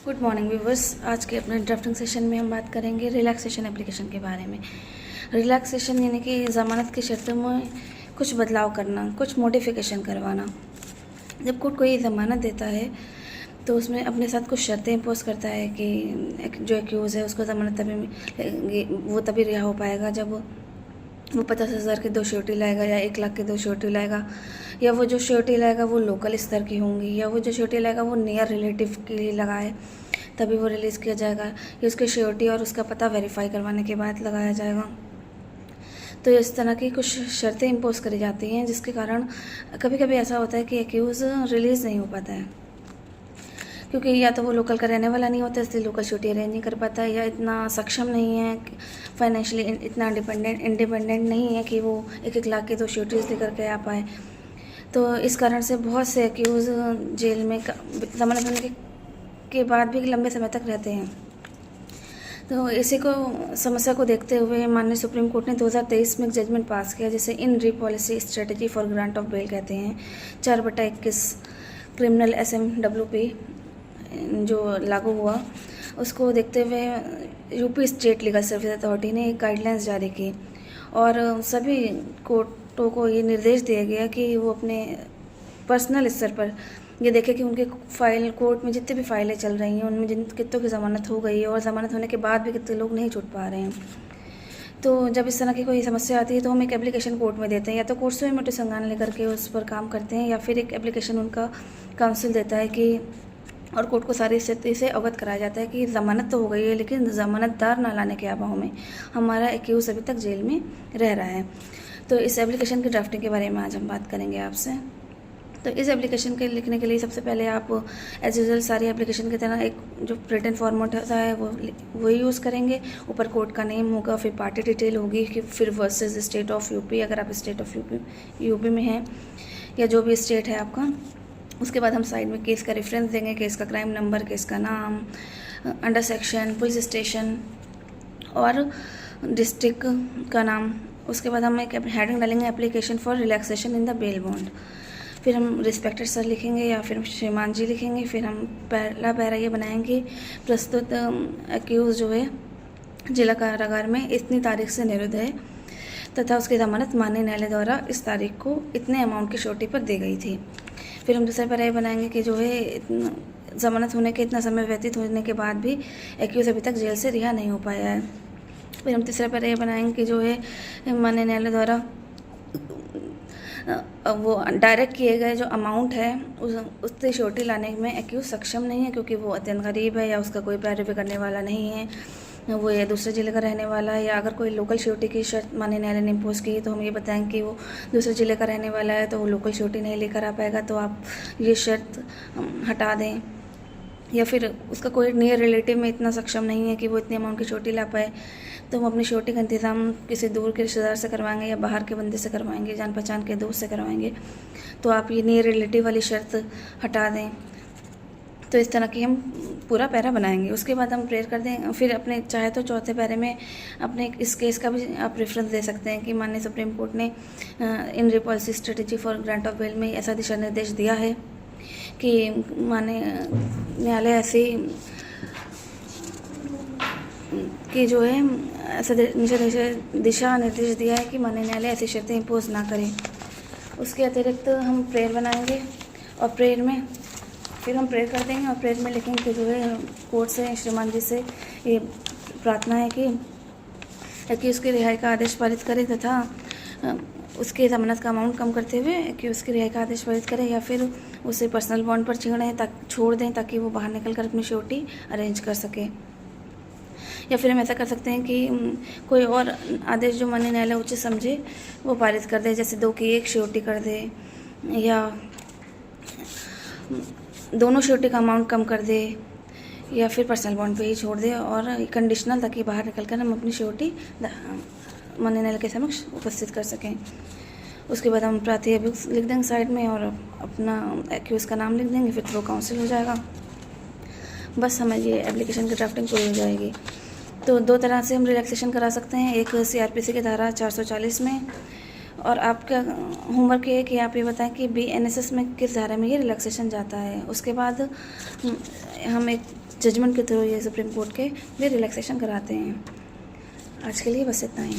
Good morning viewers. आज के अपने ड्राफ्टिंग सेशन में हम बात करेंगे रिलैक्सेशन एप्लीकेशन के बारे में। रिलैक्सेशन यानी कि ज़मानत की शर्तों में कुछ बदलाव करना, कुछ मॉडिफिकेशन करवाना। जब कोर्ट कोई ज़मानत देता है तो उसमें अपने साथ कुछ शर्तें इम्पोज करता है कि जो एक्यूज़ है उसको ज़मानत तभी रिहा हो पाएगा जब वो 50,000 की 2 श्योरिटी लाएगा या 1 लाख की 2 श्योरिटी लाएगा, या वो जो श्योरिटी लाएगा वो लोकल स्तर की होंगी, या वो जो श्योरिटी लाएगा वो नियर रिलेटिव के लिए लगाए तभी वो रिलीज़ किया जाएगा, या उसकी श्योरिटी और उसका पता वेरीफाई करवाने के बाद लगाया जाएगा। तो इस तरह की कुछ शर्तें इम्पोज करी जाती हैं जिसके कारण कभी कभी ऐसा होता है कि एक्यूज़ रिलीज़ नहीं हो पाता है, क्योंकि या तो वो लोकल का रहने वाला नहीं होता इसलिए लोकल श्योरिटी अरेंज नहीं कर पाता है, या इतना सक्षम नहीं है फाइनेंशियली, इतना इंडिपेंडेंट नहीं है कि वो 1-1 लाख की 2 श्योरिटीज़ लेकर के आ पाए। तो इस कारण से बहुत से एक्यूज़ जेल में जमानत होने के बाद भी लंबे समय तक रहते हैं। तो इसी को समस्या को देखते हुए माननीय सुप्रीम कोर्ट ने 2023 में एक जजमेंट पास किया जिसे in re policy strategy for grant of bail कहते हैं। 4/21 क्रिमिनल SMWP जो लागू हुआ उसको देखते हुए UP state legal service authority ने एक गाइडलाइंस जारी की और सभी कोर्टों को ये निर्देश दिया गया कि वो अपने पर्सनल स्तर पर ये देखें कि उनके फाइल कोर्ट में जितनी भी फाइलें चल रही हैं उनमें कितनों की ज़मानत हो गई है और ज़मानत होने के बाद भी कितने लोग नहीं छूट पा रहे हैं। तो जब इस तरह की कोई समस्या आती है तो हम एक एप्लीकेशन कोर्ट में देते हैं, या तो कोर्ट से नोटिस संज्ञान लेकर के उस पर काम करते हैं, या फिर एक एप्लीकेशन उनका काउंसिल देता है कि और कोर्ट को सारी स्थिति से अवगत कराया जाता है कि ज़मानत तो हो गई है लेकिन ज़मानतदार ना लाने के अभाव में हमारा एक्यूज़ अभी तक जेल में रह रहा है। तो इस एप्लीकेशन की ड्राफ्टिंग के बारे में आज हम बात करेंगे आपसे। तो इस एप्लीकेशन के लिखने के लिए सबसे पहले आप एज यूजल सारी एप्लीकेशन की तरह एक जो रिटन फॉर्मेट होता है वही यूज़ करेंगे। ऊपर कोर्ट का नेम होगा, फिर पार्टी डिटेल होगी, कि फिर वर्सेस स्टेट ऑफ यूपी अगर आप स्टेट ऑफ यूपी में हैं या जो भी स्टेट है आपका। उसके बाद हम साइड में केस का रेफरेंस देंगे, केस का क्राइम नंबर, केस का नाम, अंडर सेक्शन, पुलिस स्टेशन और डिस्ट्रिक्ट का नाम। उसके बाद हम एक हेडिंग डालेंगे application for relaxation in the bail bond. फिर हम रिस्पेक्टेड सर लिखेंगे या फिर श्रीमान जी लिखेंगे। फिर हम पहला पैरा ये बनाएंगे, प्रस्तुत एक्यूज़ जो है जिला कारागार में इतनी तारीख से निरुद्ध है तथा उसकी ज़मानत माननीय न्यायालय द्वारा इस तारीख को इतने अमाउंट की श्योरिटी पर दी गई थी। फिर हम दूसरा पैरा ये बनाएंगे कि जो है ज़मानत होने के इतना समय व्यतीत होने के बाद भी एक्यूज़ अभी तक जेल से रिहा नहीं हो पाया है। फिर हम तीसरा पैरा ये बनाएंगे कि जो है माननीय न्यायालय द्वारा वो डायरेक्ट किए गए जो अमाउंट है उससे श्योरिटी लाने में एक्यूज़ सक्षम नहीं है, क्योंकि वो अत्यंत गरीब है या उसका कोई पैरवी करने वाला नहीं है, वो ये दूसरे जिले का रहने वाला है, या अगर कोई लोकल श्योरिटी की शर्त माननीय न्यायालय ने इम्पोज की तो हम ये बताएंगे कि वो दूसरे जिले का रहने वाला है तो वो लोकल श्योरिटी नहीं लेकर आ पाएगा, तो आप ये शर्त हटा दें। या फिर उसका कोई नियर रिलेटिव में इतना सक्षम नहीं है कि वो इतनी अमाउंट की श्योरिटी ला पाए तो हम अपनी श्योरिटी का इंतज़ाम किसी दूर के रिश्तेदार से करवाएंगे या बाहर के बंदे से करवाएंगे, जान पहचान के दोस्त से करवाएंगे, तो आप ये नियर रिलेटिव वाली शर्त हटा दें। तो इस तरह की हम पूरा पैरा बनाएंगे। उसके बाद हम प्रेयर कर दें। फिर अपने चाहे तो चौथे पैरे में अपने इस केस का भी आप रेफरेंस दे सकते हैं कि माननीय सुप्रीम कोर्ट ने in re policy strategy for grant of bail में ऐसा दिशा निर्देश दिया है कि माननीय न्यायालय ऐसी कि जो है ऐसा दिशा निर्देश दिया है कि माननीय न्यायालय ऐसी शर्तें इम्पोज ना करें। उसके अतिरिक्त हम प्रेयर बनाएंगे और प्रेयर में फिर हम प्रेयर कर देंगे और प्रेयर में लिखेंगे कि जो है कोर्ट से श्रीमान जी से ये प्रार्थना है कि उसकी रिहाई का आदेश पारित करें तथा उसके ज़मानत का अमाउंट कम करते हुए कि उसकी रिहाई का आदेश पारित करें, या फिर उसे पर्सनल बॉन्ड पर छोड़ दें ताकि वो बाहर निकल कर अपनी श्योरिटी अरेंज कर सके। या फिर हम ऐसा कर सकते हैं कि कोई और आदेश जो माननीय न्यायालय उचित समझे वो पारित कर दे, जैसे 2 की 1 श्योरिटी कर दे या दोनों श्योरिटी का अमाउंट कम कर दे, या फिर पर्सनल बॉन्ड पे ही छोड़ दे और कंडीशनल ताकि बाहर निकलकर हम अपनी श्योरिटी माननीय न्यायालय के समक्ष उपस्थित कर सकें। उसके बाद हम प्रार्थी अभियुक्त लिख देंगे साइड में और अपना एक्यूज़ का नाम लिख देंगे, फिर थ्रो काउंसिल हो जाएगा। बस हमारी ये एप्लीकेशन की ड्राफ्टिंग पूरी हो जाएगी। तो 2 तरह से हम रिलैक्सेशन करा सकते हैं, एक CRPC की धारा 440 में और आपका होमवर्क ये है कि आप ये बताएं कि BNSS में किस धारा में ये रिलैक्सेशन जाता है। उसके बाद हम एक जजमेंट के थ्रू ये सुप्रीम कोर्ट के भी रिलैक्सेशन कराते हैं। आज के लिए बस इतना ही।